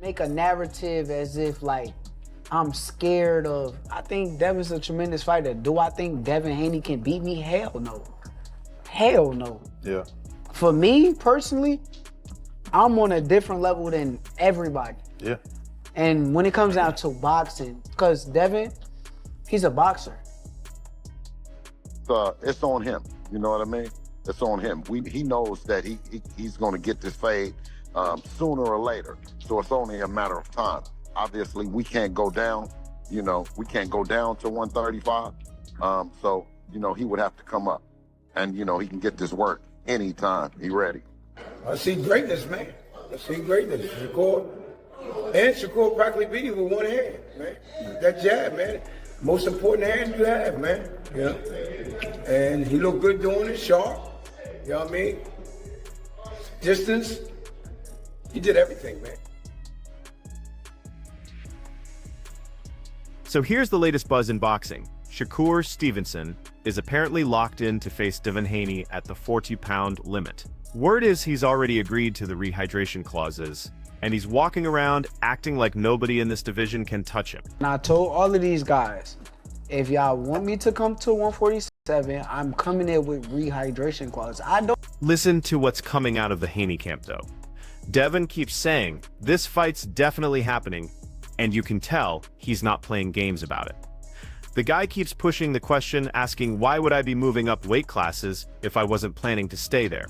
make a narrative as if like I'm scared of. I think Devin's a tremendous fighter. Do I think Devin Haney can beat me? Hell no. Hell no. Yeah. For me personally, I'm on a different level than everybody. Yeah. And when it comes down to boxing, because Devin, he's a boxer. It's on him. You know what I mean? It's on him. He knows that he's going to get this fade sooner or later. So it's only a matter of time. Obviously, we can't go down. You know, we can't go down to 135. So, you know, he would have to come up. And, you know, he can get this work anytime. He ready. I see greatness, man. I see greatness. Shakur practically beat you with one hand, man. That jab, man. Most important hand you have, man. You know? And he looked good doing it, sharp. You know what I mean? Distance. He did everything, man. So here's the latest buzz in boxing. Shakur Stevenson is apparently locked in to face Devin Haney at the 40-pound limit. Word is he's already agreed to the rehydration clauses, and he's walking around acting like nobody in this division can touch him. And I told all of these guys, if y'all want me to come to 147, I'm coming in with rehydration clauses. I don't. Listen to what's coming out of the Haney camp, though. Devin keeps saying, this fight's definitely happening, and you can tell he's not playing games about it. The guy keeps pushing the question, asking why would I be moving up weight classes if I wasn't planning to stay there?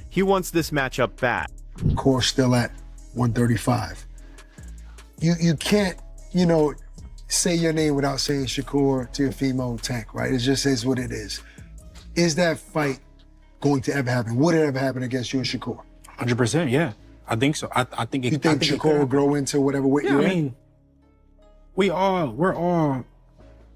He wants this matchup bad. Core still at 135. You can't, you know, say your name without saying Shakur to your female tank, right? It just is what it is. Is that fight going to ever happen? Would it ever happen against you and Shakur? 100%, yeah. I think so. I think it. You think Shakur will grow into whatever weight you're in? I mean,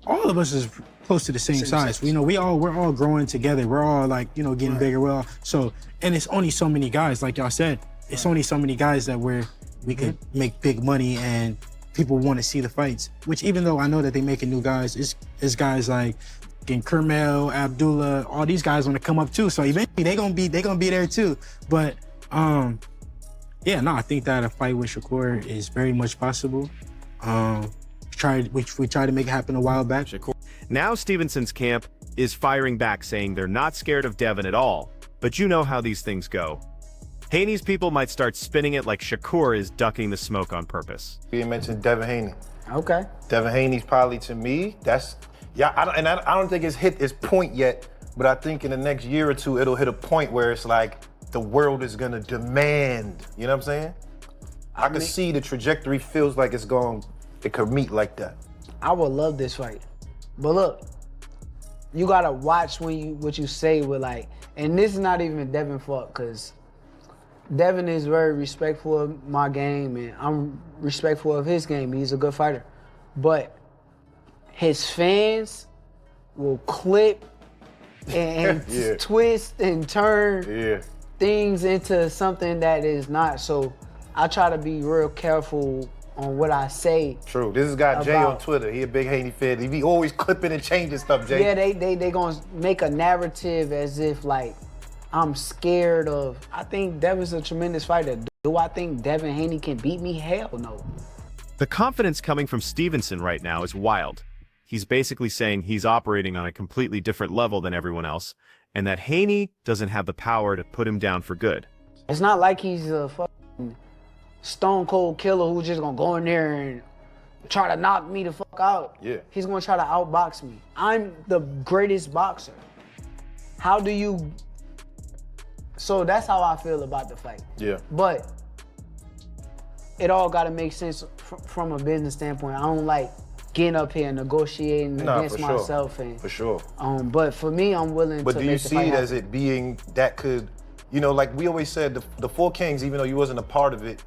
all of us is close to the same size. You know, we're all growing together. We're all like, you know, getting bigger. Well, so, and it's only so many guys, like y'all said. It's only so many guys that we could make big money and people want to see the fights. Which even though I know that they making new guys, it's guys like Kermel, Abdullah, all these guys want to come up too. So eventually they gonna be there too. But yeah, no, I think that a fight with Shakur is very much possible. We tried to make it happen a while back. Now Stevenson's camp is firing back, saying they're not scared of Devin at all. But you know how these things go. Haney's people might start spinning it like Shakur is ducking the smoke on purpose. You mentioned Devin Haney. Okay. Devin Haney's probably, to me, that's, yeah, I don't think it's hit its point yet, but I think in the next year or two, it'll hit a point where it's like the world is gonna demand, you know what I'm saying? I can see the trajectory feels like it could meet like that. I would love this fight. But look, you gotta watch what you say with like, and this is not even Devin fault, cause Devin is very respectful of my game and I'm respectful of his game. He's a good fighter. But his fans will clip and Yeah. twist and turn things into something that is not. So I try to be real careful on what I say. True. This is guy Jay on Twitter. He a big Haney fan. He be always clipping and changing stuff, Jay. Yeah, they gonna make a narrative as if like I'm scared of. I think Devin's a tremendous fighter. Do I think Devin Haney can beat me? Hell no. The confidence coming from Stevenson right now is wild. He's basically saying he's operating on a completely different level than everyone else, and that Haney doesn't have the power to put him down for good. It's not like he's a fucking stone cold killer who's just gonna go in there and try to knock me the fuck out. Yeah. He's gonna try to outbox me. I'm the greatest boxer. How do you... So that's how I feel about the fight. Yeah. But it all gotta make sense from a business standpoint. I don't like getting up here and negotiating against myself. And, for sure. But for me, I'm willing to make the fight happen. But do you see it as it being that could, you know, like we always said, the Four Kings, even though you wasn't a part of it,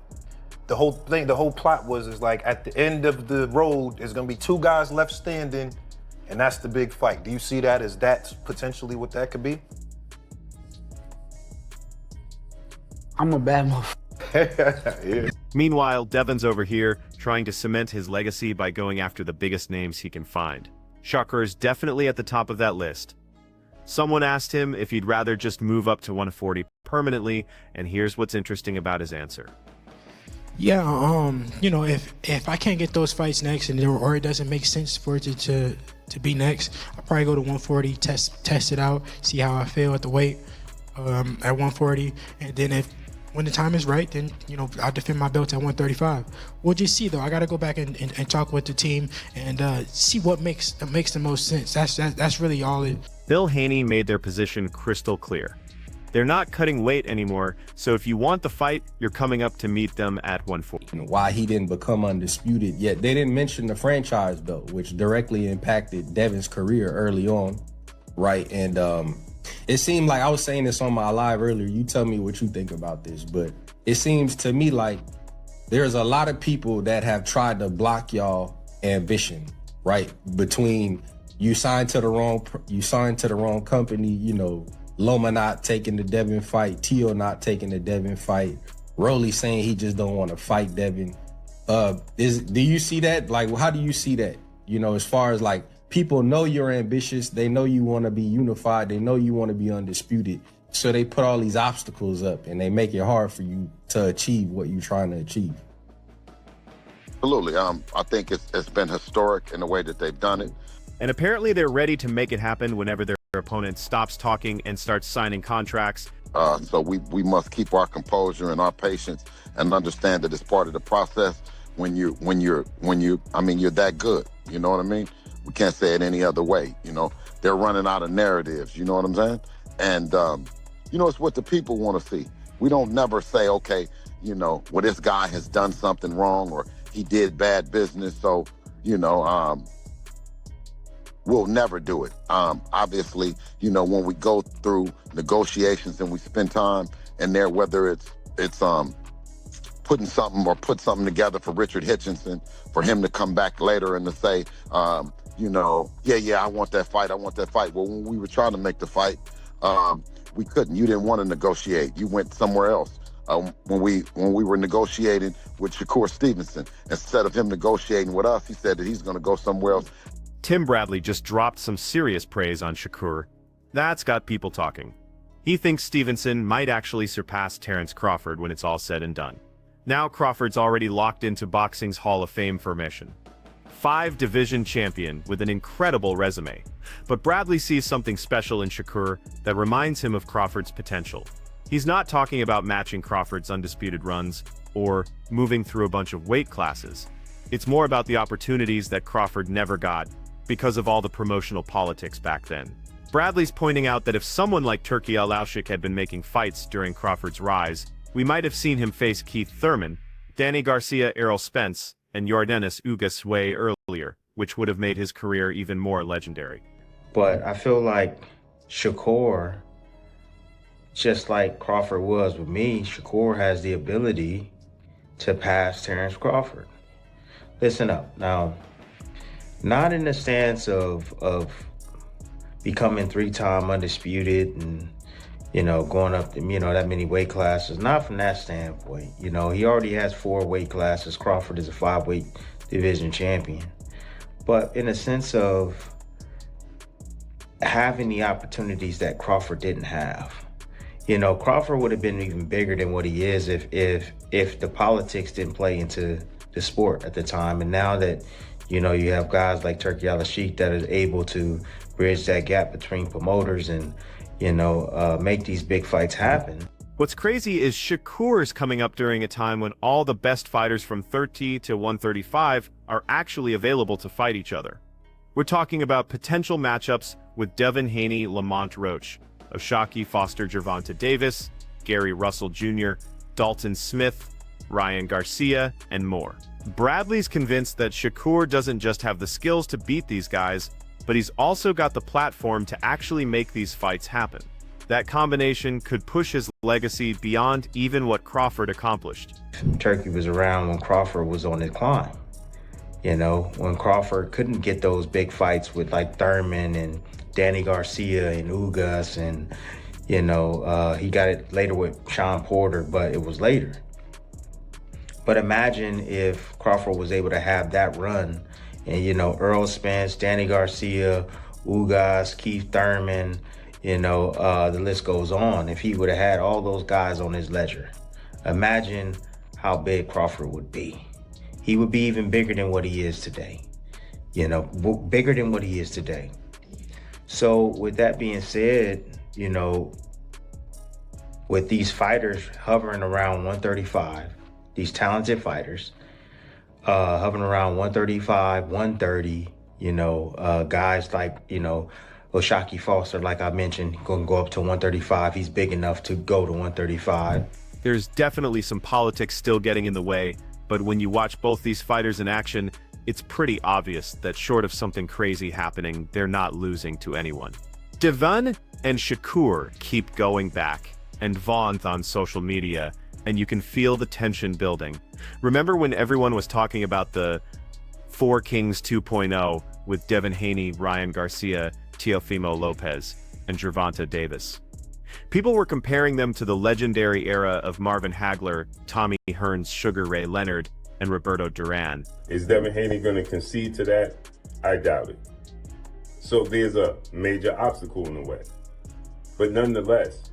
the whole thing, the whole plot is like at the end of the road, there's gonna be two guys left standing, and that's the big fight. Do you see that as that's potentially what that could be? I'm a bad motherfucker. Yeah. Meanwhile, Devin's over here trying to cement his legacy by going after the biggest names he can find. Shakur is definitely at the top of that list. Someone asked him if he'd rather just move up to 140 permanently, and here's what's interesting about his answer. Yeah, you know, if I can't get those fights next, or it doesn't make sense for it to be next, I'll probably go to 140, test it out, see how I feel at the weight at 140, and then when the time is right, then you know I'll defend my belt at 135. We'll just see though. I got to go back and talk with the team and see what makes the most sense. That's really all it. Bill Haney made their position crystal clear. They're not cutting weight anymore, so if you want the fight, you're coming up to meet them at 140. Why he didn't become undisputed yet. They didn't mention the franchise belt, which directly impacted Devin's career early on, right? And it seemed like, I was saying this on my live earlier, you tell me what you think about this, but it seems to me like there's a lot of people that have tried to block y'all ambition, right? Between you signed to the wrong company, you know, Loma not taking the Devin fight, Tio not taking the Devin fight, Rolly saying he just don't want to fight Devin. Do you see that? Like, how do you see that? You know, as far as like, people know you're ambitious, they know you want to be unified, they know you want to be undisputed, so they put all these obstacles up and they make it hard for you to achieve what you're trying to achieve. Absolutely. I think it's been historic in the way that they've done it. And apparently they're ready to make it happen whenever their opponent stops talking and starts signing contracts. So we must keep our composure and our patience and understand that it's part of the process when you're that good. You know what I mean? We can't say it any other way. You know, they're running out of narratives. You know what I'm saying? And, you know, it's what the people want to see. We don't never say, okay, you know, well, this guy has done something wrong or he did bad business. So, you know, we'll never do it. Obviously, you know, when we go through negotiations and we spend time in there, whether it's put something together for Richard Hitchinson, for him to come back later and to say, you know, yeah, I want that fight. Well, when we were trying to make the fight, we couldn't. You didn't want to negotiate. You went somewhere else. When we were negotiating with Shakur Stevenson, instead of him negotiating with us, he said that he's going to go somewhere else. Tim Bradley just dropped some serious praise on Shakur. That's got people talking. He thinks Stevenson might actually surpass Terrence Crawford when it's all said and done. Now Crawford's already locked into boxing's Hall of Fame formation. 5-division champion with an incredible resume. But Bradley sees something special in Shakur that reminds him of Crawford's potential. He's not talking about matching Crawford's undisputed runs or moving through a bunch of weight classes. It's more about the opportunities that Crawford never got because of all the promotional politics back then. Bradley's pointing out that if someone like Turki Alalshikh had been making fights during Crawford's rise, we might have seen him face Keith Thurman, Danny Garcia, Errol Spence, and Yordenis Ugas way earlier, which would have made his career even more legendary. But I feel like Shakur, just like Crawford was with me, Shakur has the ability to pass Terrence Crawford. Listen up. Now, not in the stance of becoming 3-time undisputed and, you know, going up to, you know, that many weight classes. Not from that standpoint. You know, he already has 4 weight classes. Crawford is a 5-weight division champion. But in a sense of having the opportunities that Crawford didn't have. You know, Crawford would have been even bigger than what he is if the politics didn't play into the sport at the time. And now that, you know, you have guys like Turki Alalshikh that are able to bridge that gap between promoters and, you know, make these big fights happen. What's crazy is Shakur's coming up during a time when all the best fighters from 30 to 135 are actually available to fight each other. We're talking about potential matchups with Devin Haney, Lamont Roach, Oshaki Foster, Gervonta Davis, Gary Russell Jr., Dalton Smith, Ryan Garcia, and more. Bradley's convinced that Shakur doesn't just have the skills to beat these guys, but he's also got the platform to actually make these fights happen. That combination could push his legacy beyond even what Crawford accomplished. Turki was around when Crawford was on his climb. You know, when Crawford couldn't get those big fights with like Thurman and Danny Garcia and Ugas, and, you know, he got it later with Sean Porter, but it was later. But imagine if Crawford was able to have that run and, you know, Errol Spence, Danny Garcia, Ugas, Keith Thurman, you know, the list goes on. If he would have had all those guys on his ledger, imagine how big Crawford would be. He would be even bigger than what he is today. You know, bigger than what he is today. So with that being said, you know, with these fighters hovering around 135, these talented fighters, hovering around 135, 130, you know, guys like, you know, O'Shaquie Foster, like I mentioned, going to go up to 135. He's big enough to go to 135. There's definitely some politics still getting in the way, but when you watch both these fighters in action, it's pretty obvious that short of something crazy happening, they're not losing to anyone. Devin and Shakur keep going back and forth on social media, and you can feel the tension building. Remember when everyone was talking about the Four Kings 2.0 with Devin Haney, Ryan Garcia, Teofimo Lopez, and Gervonta Davis? People were comparing them to the legendary era of Marvin Hagler, Tommy Hearns, Sugar Ray Leonard, and Roberto Duran. Is Devin Haney going to concede to that? I doubt it. So there's a major obstacle in the way. But nonetheless,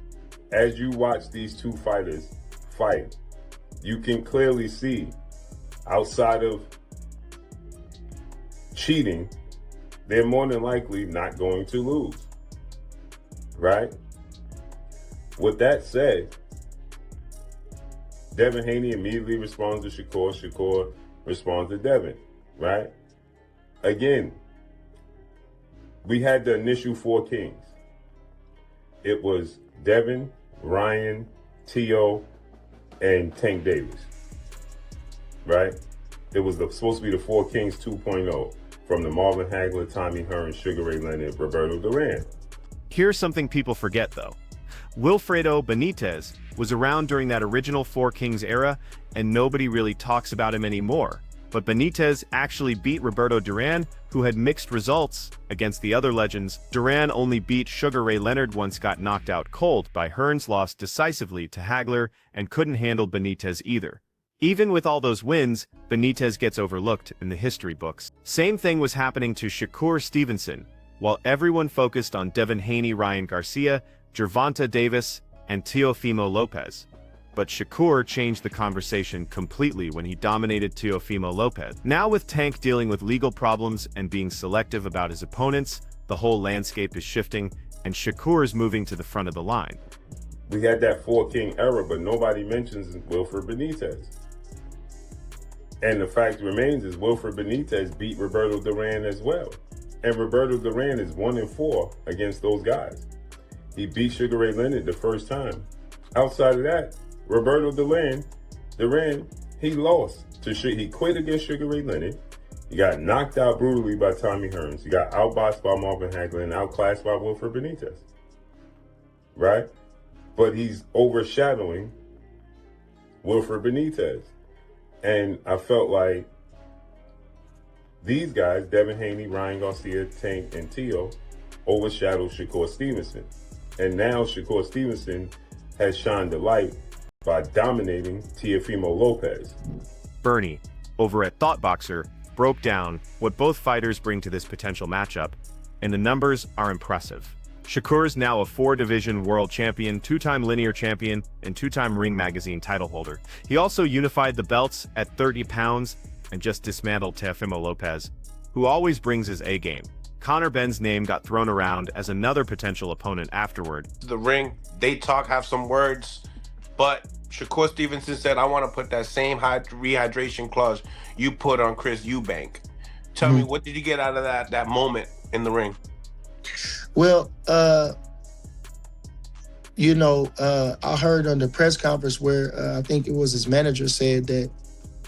as you watch these two fighters fight, you can clearly see, outside of cheating, they're more than likely not going to lose, right? With that said, Devin Haney immediately responds to Shakur. Shakur responds to Devin, right? Again, we had the initial Four Kings. It was Devin, Ryan, Teo, and Tank Davis, right? It was supposed to be the Four Kings 2.0 from the Marvin Hagler, Tommy Hearns, Sugar Ray Leonard, Roberto Duran. Here's something people forget, though. Wilfredo Benitez was around during that original Four Kings era, and nobody really talks about him anymore. But Benitez actually beat Roberto Duran, who had mixed results against the other legends. Duran only beat Sugar Ray Leonard once, got knocked out cold by Hearns, lost decisively to Hagler, and couldn't handle Benitez either. Even with all those wins, Benitez gets overlooked in the history books. Same thing was happening to Shakur Stevenson. While everyone focused on Devin Haney, Ryan Garcia, Gervonta Davis, and Teofimo Lopez. But Shakur changed the conversation completely when he dominated Teofimo Lopez. Now with Tank dealing with legal problems and being selective about his opponents, the whole landscape is shifting, and Shakur is moving to the front of the line. We had that Four King era, but nobody mentions Wilfred Benitez. And the fact remains is Wilfred Benitez beat Roberto Duran as well. And Roberto Duran is 1-4 against those guys. He beat Sugar Ray Leonard the first time. Outside of that, Roberto Duran, he lost to he quit against Sugar Ray Leonard. He got knocked out brutally by Tommy Hearns. He got outboxed by Marvin Hagler and outclassed by Wilfred Benitez. Right? But he's overshadowing Wilfred Benitez. And I felt like these guys, Devin Haney, Ryan Garcia, Tank, and Teo, overshadowed Shakur Stevenson. And now Shakur Stevenson has shined the light by dominating Teofimo Lopez. Bernie, over at ThoughtBoxer, broke down what both fighters bring to this potential matchup, and the numbers are impressive. Shakur is now a 4-division world champion, 2-time linear champion, and 2-time Ring Magazine title holder. He also unified the belts at 30 pounds and just dismantled Teofimo Lopez, who always brings his A-game. Conor Benn's name got thrown around as another potential opponent afterward. The ring, they talk, have some words, but Shakur Stevenson said, I want to put that same rehydration clause you put on Chris Eubank. Tell me, what did you get out of that moment in the ring? Well, I heard on the press conference where I think it was his manager said that,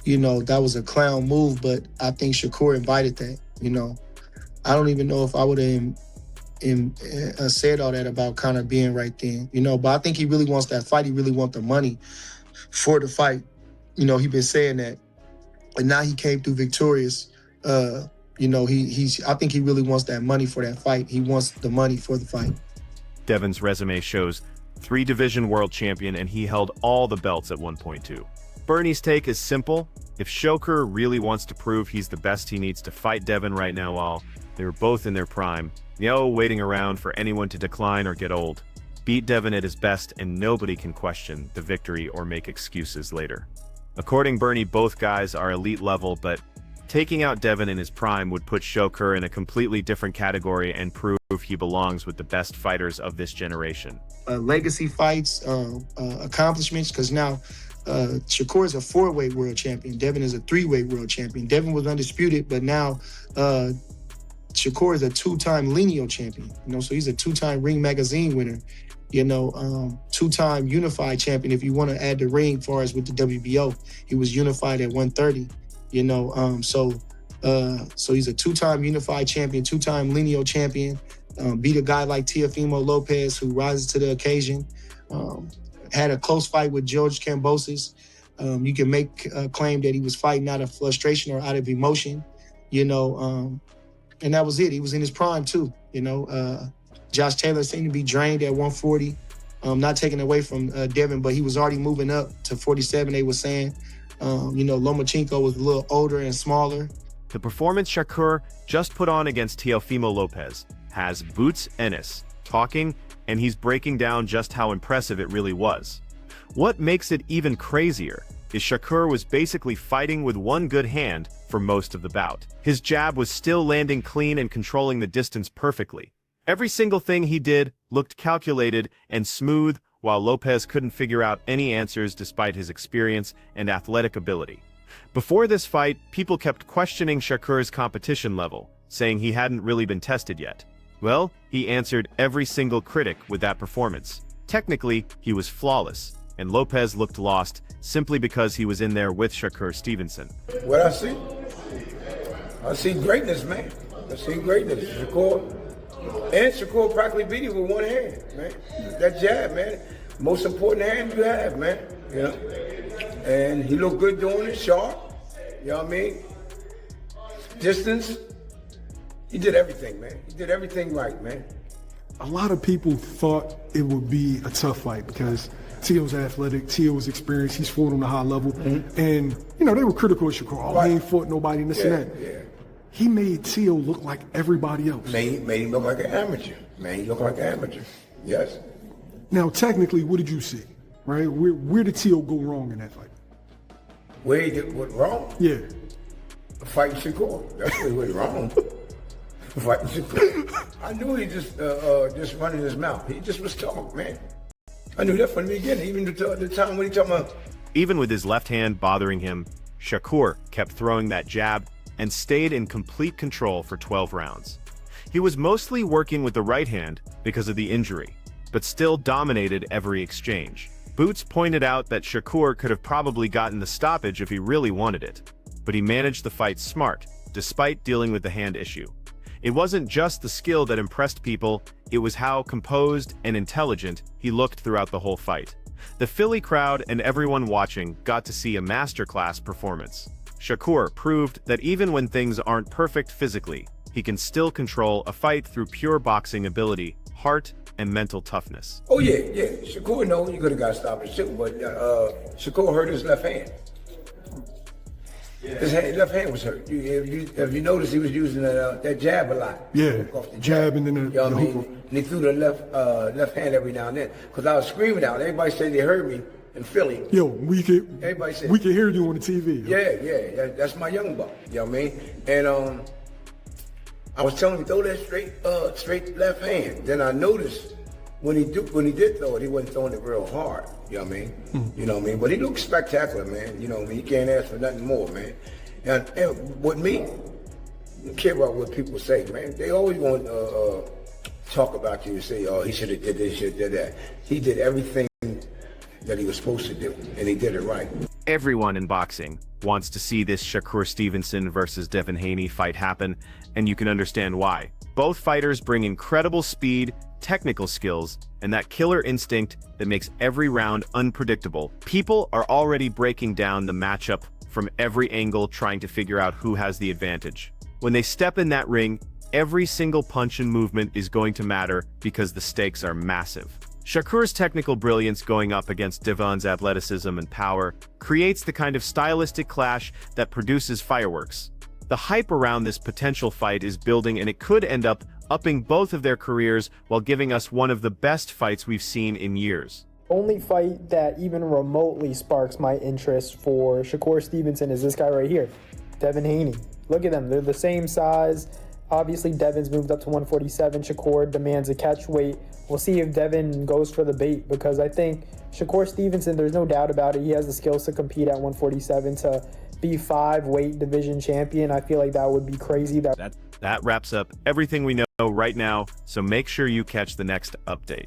that was a clown move, but I think Shakur invited that, I don't even know if I would have said all that about Conor being right then, but I think he really wants that fight. He really wants the money for the fight. He been saying that. And now he came through victorious. I think he really wants that money for that fight. He wants the money for the fight. Devin's resume shows 3-division world champion, and he held all the belts at one point too. Bernie's take is simple. If Shakur really wants to prove he's the best, he needs to fight Devin right now while they're both in their prime. Waiting around for anyone to decline or get old. Beat Devin at his best, and nobody can question the victory or make excuses later. According Bernie, both guys are elite level, but taking out Devin in his prime would put Shakur in a completely different category and prove he belongs with the best fighters of this generation. Legacy fights, accomplishments, because now Shakur is a 4-weight world champion. Devin is a 3-weight world champion. Devin was undisputed, but now Shakur is a 2-time lineal champion. So he's a 2-time Ring Magazine winner. 2-time unified champion. If you want to add the ring, as far as with the WBO, he was unified at 130. So he's a 2-time unified champion, 2-time lineal champion. Beat a guy like Teofimo Lopez, who rises to the occasion. Had a close fight with George Kambosos. You can make a claim that he was fighting out of frustration or out of emotion, and that was it. He was in his prime too, Josh Taylor seemed to be drained at 140. Not taking away from Devin, but he was already moving up to 47, they were saying. Lomachenko was a little older and smaller. The performance Shakur just put on against Teofimo Lopez has Boots Ennis talking, and he's breaking down just how impressive it really was. What makes it even crazier is Shakur was basically fighting with one good hand for most of the bout. His jab was still landing clean and controlling the distance perfectly. Every single thing he did looked calculated and smooth, while Lopez couldn't figure out any answers despite his experience and athletic ability. Before this fight, people kept questioning Shakur's competition level, saying he hadn't really been tested yet. Well, he answered every single critic with that performance. Technically, he was flawless, and Lopez looked lost simply because he was in there with Shakur Stevenson. What I see greatness, man. I see greatness. Shakur practically beat him with one hand, man. That jab, man. Most important hand you have, man. And he looked good doing it, sharp. You know what I mean? Distance. He did everything, man. He did everything right, man. A lot of people thought it would be a tough fight because Teo's athletic, Teo's experienced, he's fought on a high level. Mm-hmm. And, they were critical of Shakur. Oh, he ain't fought nobody and this and that. Yeah. He made Teo look like everybody else. Made him look like an amateur. Man, he looked like an amateur. Yes. Now, technically, what did you see? Right? Where did Teo go wrong in that fight? Where he did what wrong? Yeah. Fighting Shakur. That's where he went wrong. Fighting Shakur. I knew he just running his mouth. He just was talking, man. I knew that from the beginning, even the time when he talking about. Even with his left hand bothering him, Shakur kept throwing that jab and stayed in complete control for 12 rounds. He was mostly working with the right hand because of the injury, but still dominated every exchange. Boots pointed out that Shakur could have probably gotten the stoppage if he really wanted it, but he managed the fight smart, despite dealing with the hand issue. It wasn't just the skill that impressed people, it was how composed and intelligent he looked throughout the whole fight. The Philly crowd and everyone watching got to see a masterclass performance. Shakur proved that even when things aren't perfect physically, he can still control a fight through pure boxing ability, heart, and mental toughness. Oh yeah. Shakur, no, you could have got stopped too, but Shakur hurt his left hand. His left hand was hurt. If you notice, he was using that jab a lot. Yeah, jab and then the hook. And he threw the left hand every now and then. Because I was screaming out. Everybody said they heard me in Philly. Yo, we could hear you on the TV. Yo. Yeah, that's my young buck. You know what I mean? And I was telling him throw that straight left hand. Then I noticed when he did throw it, he wasn't throwing it real hard. You know what I mean? You know what I mean? But he looked spectacular, man. You know what I mean? You can't ask for nothing more, man. And with me, I don't care about what people say, man. They always want to talk about you and say, oh, he should have did this, he should have did that. He did everything that he was supposed to do, and he did it right. Everyone in boxing wants to see this Shakur Stevenson versus Devin Haney fight happen, and you can understand why. Both fighters bring incredible speed, technical skills, and that killer instinct that makes every round unpredictable. People are already breaking down the matchup from every angle, trying to figure out who has the advantage. When they step in that ring, every single punch and movement is going to matter because the stakes are massive. Shakur's technical brilliance going up against Devin's athleticism and power creates the kind of stylistic clash that produces fireworks. The hype around this potential fight is building, and it could end up upping both of their careers while giving us one of the best fights we've seen in years. Only fight that even remotely sparks my interest for Shakur Stevenson is this guy right here, Devin Haney. Look at them. They're the same size. Obviously, Devin's moved up to 147. Shakur demands a catch weight. We'll see if Devin goes for the bait, because I think Shakur Stevenson, there's no doubt about it, he has the skills to compete at 147 to be 5 weight division champion. I feel like that would be crazy. That wraps up everything we know right now, so make sure you catch the next update.